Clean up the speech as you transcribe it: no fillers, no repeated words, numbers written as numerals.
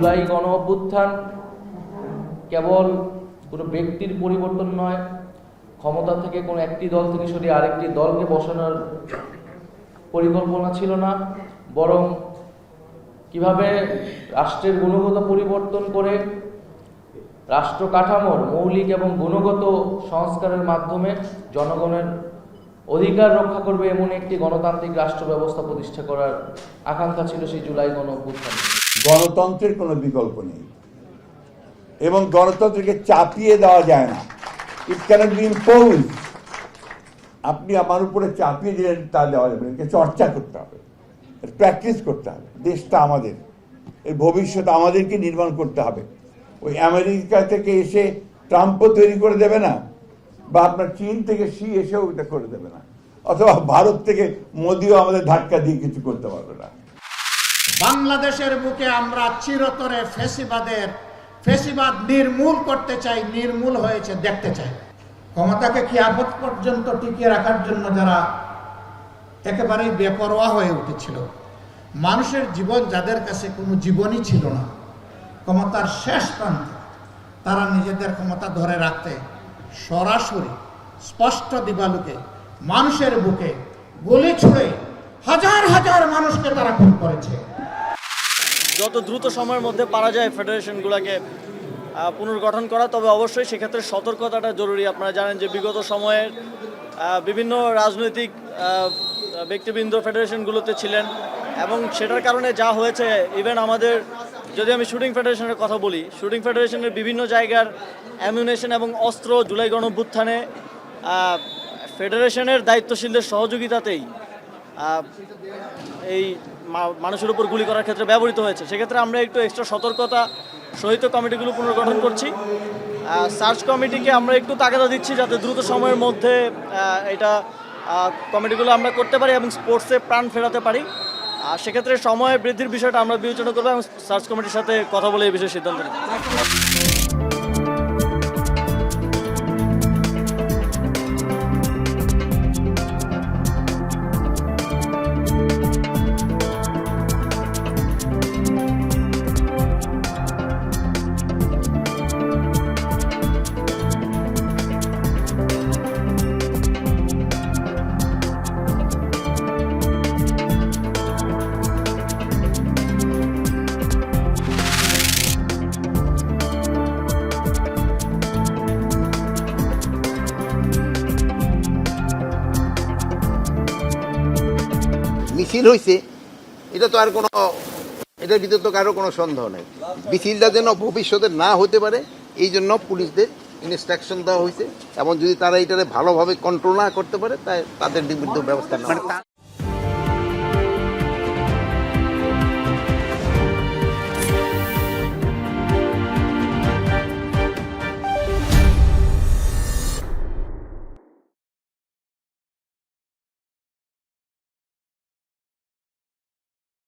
জুলাই গণ অভ্যুত্থান কেবল কোনো ব্যক্তির পরিবর্তন নয়, ক্ষমতা থেকে কোনো একটি দল থেকে সরিয়ে আরেকটি দলকে বসানোর পরিকল্পনা ছিল না, বরং কিভাবে রাষ্ট্রের গুণগত পরিবর্তন করে রাষ্ট্র কাঠামোর মৌলিক এবং গুণগত সংস্কারের মাধ্যমে জনগণের অধিকার রক্ষা করবে এমন একটি গণতান্ত্রিক রাষ্ট্র ব্যবস্থা প্রতিষ্ঠা করার আকাঙ্ক্ষা ছিল সেই জুলাই গণ অভ্যুত্থান। গণতন্ত্রের কোনো বিকল্প নেই এবং গণতন্ত্রকে চাপিয়ে দেওয়া যায় না। ইট ক্যানট বি ইম্পোজ। আপনি আমার উপরে চাপিয়ে দিলেন তা দেওয়া যাবে না। চর্চা করতে হবে, প্র্যাকটিস করতে হবে। দেশটা আমাদের, এর ভবিষ্যৎ আমাদেরকে নির্মাণ করতে হবে। ওই আমেরিকা থেকে এসে ট্রাম্পও তৈরি করে দেবে না, বা আপনার চীন থেকে শি এসেও এটা করে দেবে না, অথবা ভারত থেকে মোদিও আমাদের ধাক্কা দিয়ে কিছু করতে পারবে না। বাংলাদেশের বুকে আমরা চিরতরে ফেসিবাদ নির্মূল করতে চাই, নির্মূল হয়েছে দেখতে চাই। ক্ষমতাকে কিয়ামত পর্যন্ত টিকিয়ে রাখার জন্য যারা একেবারেই বেপরোয়া হয়ে উঠেছিল, মানুষের জীবন যাদের কাছে কোনো জীবনই ছিল না, ক্ষমতার শেষ প্রান্তে তারা নিজেদের ক্ষমতা ধরে রাখতে সরাসরি স্পষ্ট দিবালোকে মানুষের বুকে গুলি ছুঁড়ে হাজার হাজার মানুষকে তারা খুন করেছে। যত দ্রুত সময়ের মধ্যে পারা যায় ফেডারেশনগুলোকে পুনর্গঠন করা, তবে অবশ্যই সেক্ষেত্রে সতর্কতাটা জরুরি। আপনারা জানেন যে বিগত সময়ের বিভিন্ন রাজনৈতিক ব্যক্তিবৃন্দ ফেডারেশনগুলোতে ছিলেন এবং সেটার কারণে যা হয়েছে, ইভেন আমাদের যদি আমি শুটিং ফেডারেশনের কথা বলি, শুটিং ফেডারেশনের বিভিন্ন জায়গার অ্যামিউনেশন এবং অস্ত্র জুলাই গণঅভ্যুত্থানে ফেডারেশনের দায়িত্বশীলদের সহযোগিতাতেই এই মানুষের উপর গুলি করার ক্ষেত্রে ব্যবহৃত হয়েছে। সেক্ষেত্রে আমরা একটু এক্সট্রা সতর্কতা সহিত কমিটিগুলো পুনর্গঠন করছি। সার্চ কমিটিকে আমরা একটু তাগাদা দিচ্ছি যাতে দ্রুত সময়ের মধ্যে এটা কমিটিগুলো আমরা করতে পারি এবং স্পোর্টসে প্রাণ ফেরাতে পারি। আর সেক্ষেত্রে সময় বৃদ্ধির বিষয়টা আমরা বিবেচনা করবো এবং সার্চ কমিটির সাথে কথা বলে এই বিষয়ে সিদ্ধান্ত নেব। মিছিল হয়েছে, এটা তো আর কোনো, এটার ভিতরে তো কারো কোনো সন্দেহ নেই। মিছিলটা যেন ভবিষ্যতে না হতে পারে এই জন্য পুলিশদের ইনস্ট্রাকশন দেওয়া হয়েছে এবং যদি তারা এটারে ভালোভাবে কন্ট্রোল না করতে পারে তাই তাদের বিরুদ্ধে ব্যবস্থা নেওয়া।